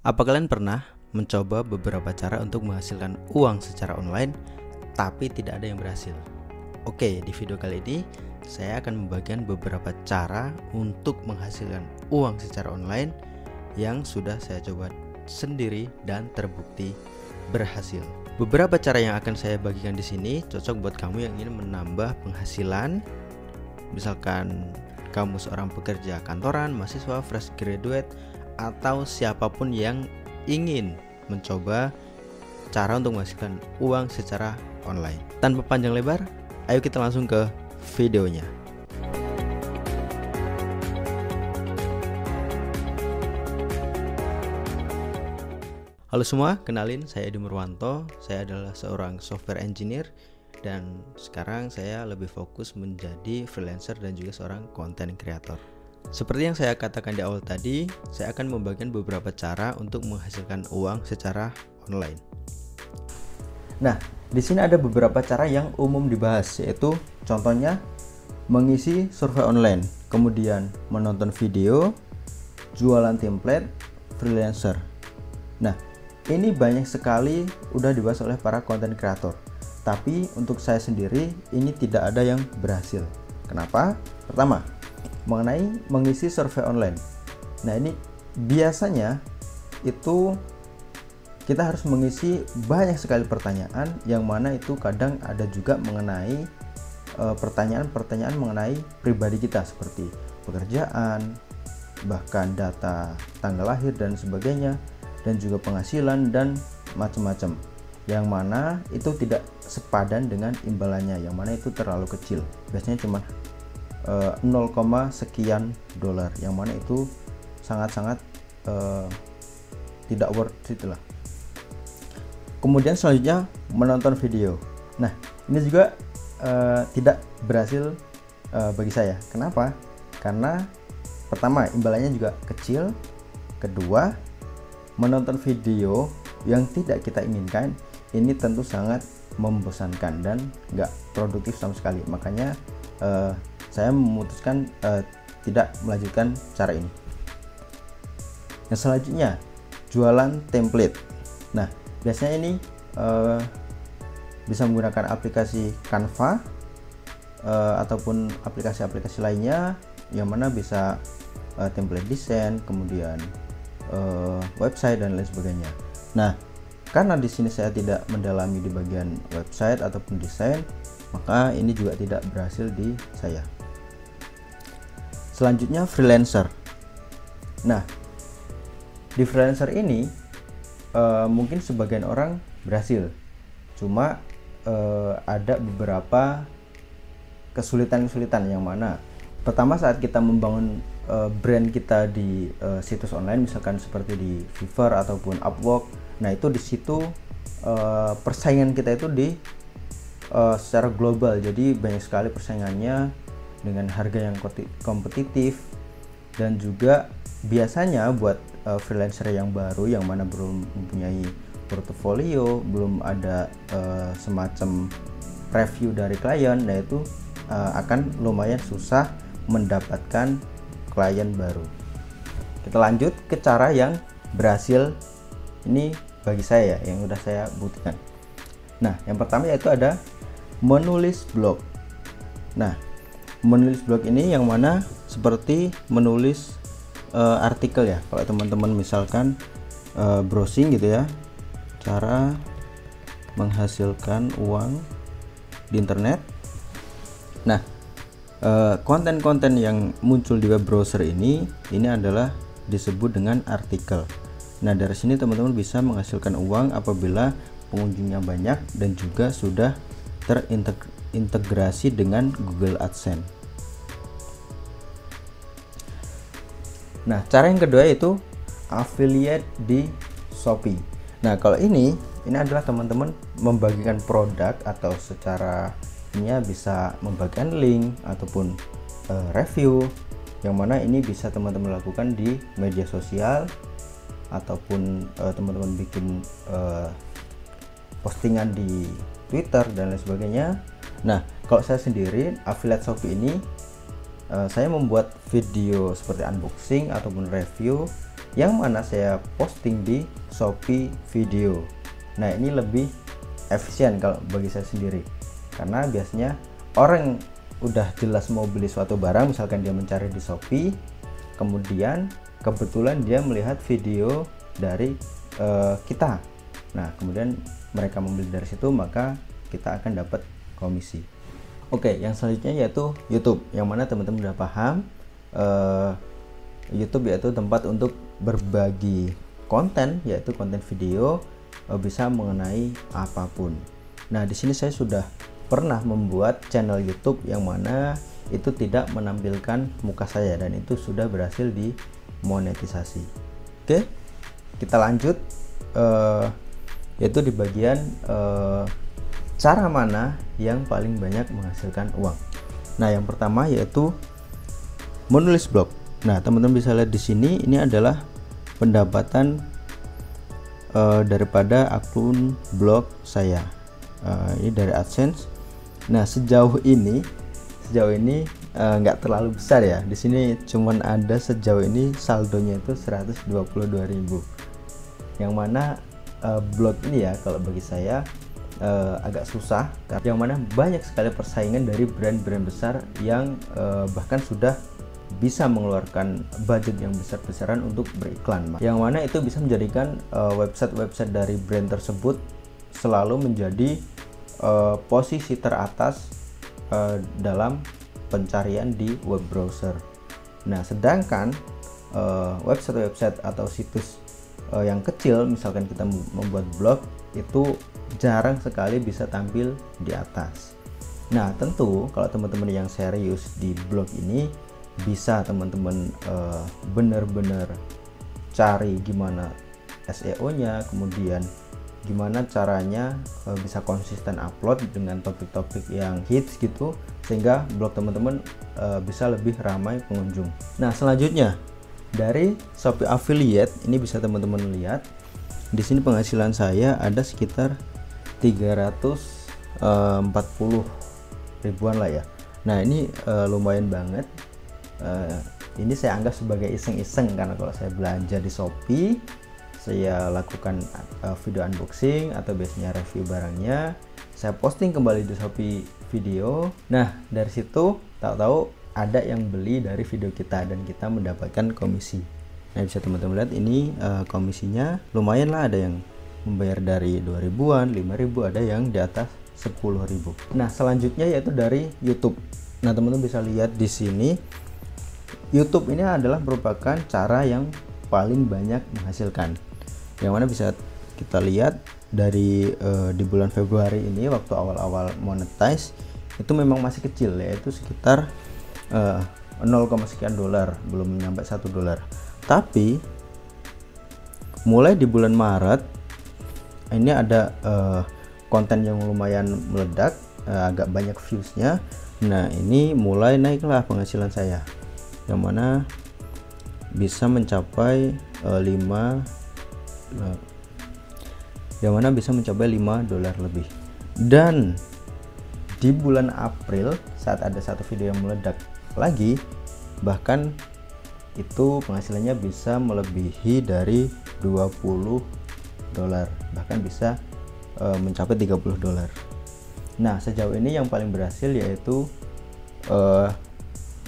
Apa kalian pernah mencoba beberapa cara untuk menghasilkan uang secara online, tapi tidak ada yang berhasil? Oke, di video kali ini saya akan membagikan beberapa cara untuk menghasilkan uang secara online yang sudah saya coba sendiri dan terbukti berhasil. Beberapa cara yang akan saya bagikan di sini cocok buat kamu yang ingin menambah penghasilan. Misalkan kamu seorang pekerja kantoran, mahasiswa, fresh graduate, atau siapapun yang ingin mencoba cara untuk menghasilkan uang secara online. Tanpa panjang lebar, ayo kita langsung ke videonya. Halo semua, kenalin saya Edi Murwanto. Saya adalah seorang software engineer dan sekarang saya lebih fokus menjadi freelancer dan juga seorang content creator. Seperti yang saya katakan di awal tadi, saya akan membagikan beberapa cara untuk menghasilkan uang secara online. Nah, di sini ada beberapa cara yang umum dibahas, yaitu contohnya mengisi survei online, kemudian menonton video, jualan template, freelancer. Nah, ini banyak sekali udah dibahas oleh para content creator. Tapi untuk saya sendiri ini tidak ada yang berhasil. Kenapa? Pertama, mengenai mengisi survei online. Nah, ini biasanya itu kita harus mengisi banyak sekali pertanyaan, yang mana itu kadang ada juga mengenai pertanyaan-pertanyaan mengenai pribadi kita seperti pekerjaan, bahkan data tanggal lahir dan sebagainya, dan juga penghasilan dan macam-macam, yang mana itu tidak sepadan dengan imbalannya, yang mana itu terlalu kecil, biasanya cuma 0, sekian dolar, yang mana itu sangat-sangat tidak worth it lah. Kemudian selanjutnya menonton video. Nah, ini juga tidak berhasil bagi saya. Kenapa? Karena pertama, imbalannya juga kecil. Kedua, menonton video yang tidak kita inginkan ini tentu sangat membosankan dan nggak produktif sama sekali. Makanya saya memutuskan tidak melanjutkan cara ini. Yang selanjutnya, jualan template. Nah, biasanya ini bisa menggunakan aplikasi Canva ataupun aplikasi-aplikasi lainnya, yang mana bisa template desain, kemudian website dan lain sebagainya. Nah, karena di sini saya tidak mendalami di bagian website ataupun desain, maka ini juga tidak berhasil di saya. Selanjutnya, freelancer. Nah, di freelancer ini mungkin sebagian orang berhasil, cuma ada beberapa kesulitan-kesulitan, yang mana pertama saat kita membangun brand kita di situs online, misalkan seperti di Fiverr ataupun Upwork. Nah, itu di situ persaingan kita itu secara global, jadi banyak sekali persaingannya dengan harga yang kompetitif, dan juga biasanya buat freelancer yang baru, yang mana belum mempunyai portofolio, belum ada semacam review dari klien, nah itu akan lumayan susah mendapatkan klien baru. Kita lanjut ke cara yang berhasil ini bagi saya, yang udah saya buktikan. Nah, yang pertama yaitu ada menulis blog. Nah, menulis blog ini yang mana seperti menulis artikel ya. Kalau teman-teman misalkan browsing gitu ya, cara menghasilkan uang di internet. Nah, konten-konten yang muncul di web browser ini adalah disebut dengan artikel. Nah, dari sini teman-teman bisa menghasilkan uang apabila pengunjungnya banyak dan juga sudah terintegrasi dengan Google AdSense. Nah, cara yang kedua yaitu affiliate di Shopee. Nah, kalau ini adalah teman-teman membagikan produk, atau secara ini bisa membagikan link ataupun review, yang mana ini bisa teman-teman lakukan di media sosial, ataupun teman-teman bikin postingan di Twitter dan lain sebagainya. Nah, kalau saya sendiri affiliate Shopee ini saya membuat video seperti unboxing ataupun review yang mana saya posting di Shopee Video. Nah, ini lebih efisien kalau bagi saya sendiri, karena biasanya orang udah jelas mau beli suatu barang, misalkan dia mencari di Shopee, kemudian kebetulan dia melihat video dari kita. Nah, kemudian mereka membeli dari situ, maka kita akan dapat komisi. Oke, yang selanjutnya yaitu YouTube, yang mana teman-teman udah paham. YouTube yaitu tempat untuk berbagi konten, yaitu konten video, bisa mengenai apapun. Nah, di sini saya sudah pernah membuat channel YouTube yang mana itu tidak menampilkan muka saya, dan itu sudah berhasil dimonetisasi. Oke, kita lanjut, yaitu di bagian cara mana yang paling banyak menghasilkan uang. Nah, yang pertama yaitu menulis blog. Nah, teman-teman bisa lihat di sini, ini adalah pendapatan daripada akun blog saya. Ini dari AdSense. Nah, sejauh ini nggak terlalu besar ya. Di sini cuman ada sejauh ini saldonya itu 122.000. Yang mana blog ini ya, kalau bagi saya agak susah, yang mana banyak sekali persaingan dari brand-brand besar yang bahkan sudah bisa mengeluarkan budget yang besar-besaran untuk beriklan, yang mana itu bisa menjadikan website-website dari brand tersebut selalu menjadi posisi teratas dalam pencarian di web browser. Nah, sedangkan website-website atau situs yang kecil, misalkan kita membuat blog, itu jarang sekali bisa tampil di atas. Nah, tentu kalau teman-teman yang serius di blog ini, bisa teman-teman benar-benar cari gimana SEO-nya, kemudian gimana caranya bisa konsisten upload dengan topik-topik yang hits gitu, sehingga blog teman-teman bisa lebih ramai pengunjung. Nah, selanjutnya dari Shopee Affiliate, ini bisa teman-teman lihat di sini penghasilan saya ada sekitar 340 ribuan lah ya. Nah, ini lumayan banget. Ini saya anggap sebagai iseng-iseng, karena kalau saya belanja di Shopee, saya lakukan video unboxing atau biasanya review barangnya, saya posting kembali di Shopee Video. Nah, dari situ tahu-tahu ada yang beli dari video kita dan kita mendapatkan komisi. Nah, bisa teman-teman lihat ini komisinya lumayan lah, ada yang membayar dari 2.000-an, 5.000, ada yang di atas 10.000. Nah, selanjutnya yaitu dari YouTube. Nah, teman-teman bisa lihat di sini, YouTube ini adalah merupakan cara yang paling banyak menghasilkan, yang mana bisa kita lihat dari di bulan Februari ini, waktu awal-awal monetize, itu memang masih kecil, yaitu sekitar 0, sekian dolar, belum nyampe $1. Tapi mulai di bulan Maret ini ada konten yang lumayan meledak, agak banyak viewsnya. Nah, ini mulai naiklah penghasilan saya, yang mana bisa mencapai 5 $5 lebih. Dan di bulan April, saat ada satu video yang meledak lagi, bahkan itu penghasilannya bisa melebihi dari $20, bahkan bisa mencapai $30. Nah, sejauh ini yang paling berhasil yaitu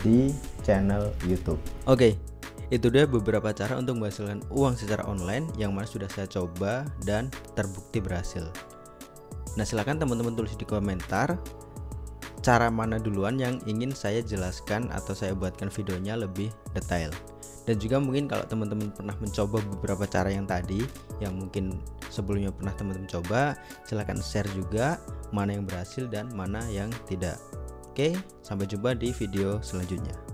di channel YouTube. Oke, itu dia beberapa cara untuk menghasilkan uang secara online yang mana sudah saya coba dan terbukti berhasil. Nah, silahkan teman-teman tulis di komentar cara mana duluan yang ingin saya jelaskan atau saya buatkan videonya lebih detail. Dan juga mungkin kalau teman-teman pernah mencoba beberapa cara yang tadi, yang mungkin sebelumnya pernah teman-teman coba, silahkan share juga mana yang berhasil dan mana yang tidak. Oke, sampai jumpa di video selanjutnya.